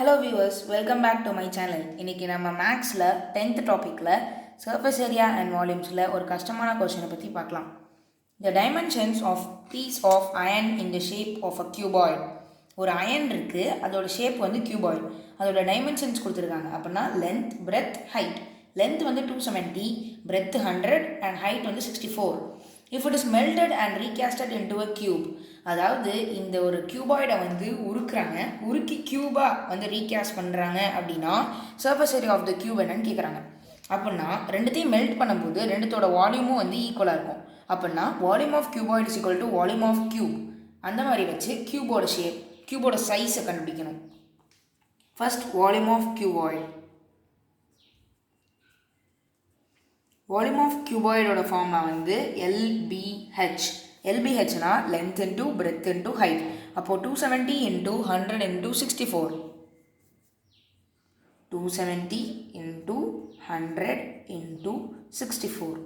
Hello viewers, welcome back to my channel. இன்னைக்கு நம்ம மேக்ஸில் 10th டாப்பிக்கில் சர்ஃபேஸ் ஏரியா அண்ட் வால்யூம்ஸில் ஒரு கஷ்டமான கொஸ்டினை பற்றி பார்க்கலாம். The dimensions of piece of iron in the shape of a cuboid. ஒரு அயன் இருக்குது, அதோட ஷேப் வந்து cuboid. அதோட டைமென்ஷன்ஸ் கொடுத்துருக்காங்க. அப்படின்னா லென்த், பிரெத், ஹைட். லென்த் வந்து 270, பிரெத் 100 அண்ட் ஹைட் வந்து 64. If it is melted and recasted into a cube, அதாவது இந்த ஒரு கியூபாய்டை வந்து உருக்கி கியூபாக வந்து ரீகேஸ்ட் பண்ணுறாங்க அப்படின்னா surface area of the cube என்னன்னு கேட்குறாங்க. அப்படின்னா ரெண்டுத்தையும் மெல்ட் பண்ணும்போது ரெண்டுத்தோட வால்யூமும் வந்து ஈக்குவலாக இருக்கும். அப்படின்னா volume of cuboid is equal to volume of cube. அந்த மாதிரி வச்சு கியூபோட ஷேப், கியூபோட சைஸை கண்டுபிடிக்கணும். First volume of cuboid. Volume of கியூபாய்டோட ஃபார்ம்னா வந்து LBH. LBHனா length into breadth into height. அப்போது 270 into 100 into 64. 270 into 100 into 64.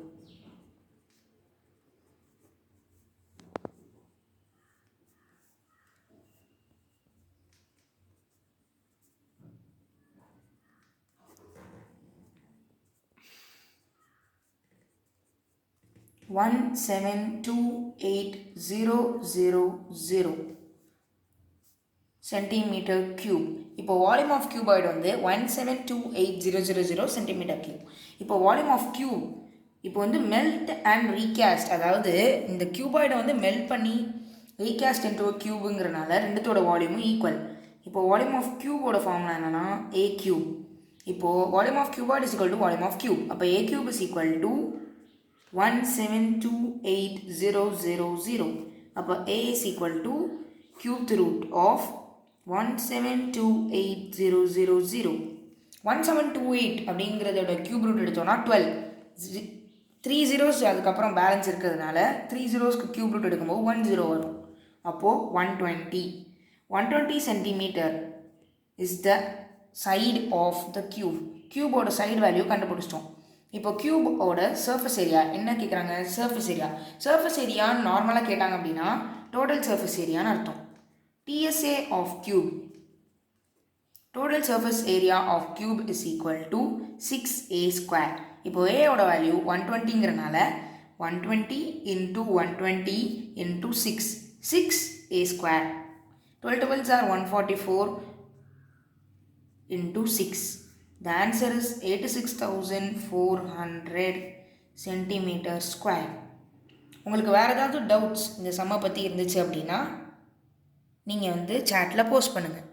One 172,800 centimetre cube. இப்போ வால்யூம் ஆஃப் கியூபாய்டு வந்து 172,800 சென்டிமீட்டர் கியூப். இப்போ வால்யூம் ஆஃப் கியூப் இப்போ வந்து மெல்ட் அண்ட் ரீகாஸ்ட், அதாவது இந்த கியூபாய்டை வந்து மெல்ட் பண்ணி ரீகாஸ்ட் இன்டூ கியூபுங்கிறனால ரெண்டுத்தோட வால்யூமும் ஈக்குவல். இப்போ வால்யூம் ஆஃப் கியூபோட ஃபார்முலா என்னன்னா A கியூப். இப்போது volume of cuboid is equal to volume of cube. அப்போ A cube is equal to 172,800. அப்போ A is equal to cubed root of 172,800. 1728 அப்படிங்கிறதோட கியூப் ரூட் எடுத்தோம்னா 12. 3 zeros அதுக்கப்புறம் பேலன்ஸ் இருக்கிறதுனால 3 zeros கியூப் ரூட் எடுக்கும்போது 10 வரும். அப்போது 120 centimetre is the side of the cube. கியூபோட சைடு வேல்யூ கண்டுபிடிச்சிட்டோம். இப்போ கியூபோட சர்ஃபேஸ் ஏரியா என்ன கேட்குறாங்க? சர்ஃபேஸ் ஏரியா நார்மலாக கேட்டாங்க அப்படின்னா டோட்டல் சர்ஃபேஸ் ஏரியான்னு அர்த்தம். TSA of cube, total surface area of cube is equal to 6A square. இப்போ ஏயோட வேல்யூ 120ங்கிறனால 120 into 120 into 6A square. 12 12s are 144 into 6. The answer is 86,400 centimeter square. உங்களுக்கு வேறு ஏதாவது டவுட்ஸ் இந்த சம்மை பற்றி இருந்துச்சு அப்படின்னா நீங்கள் வந்து சாட்டில் போஸ்ட் பண்ணுங்கள்.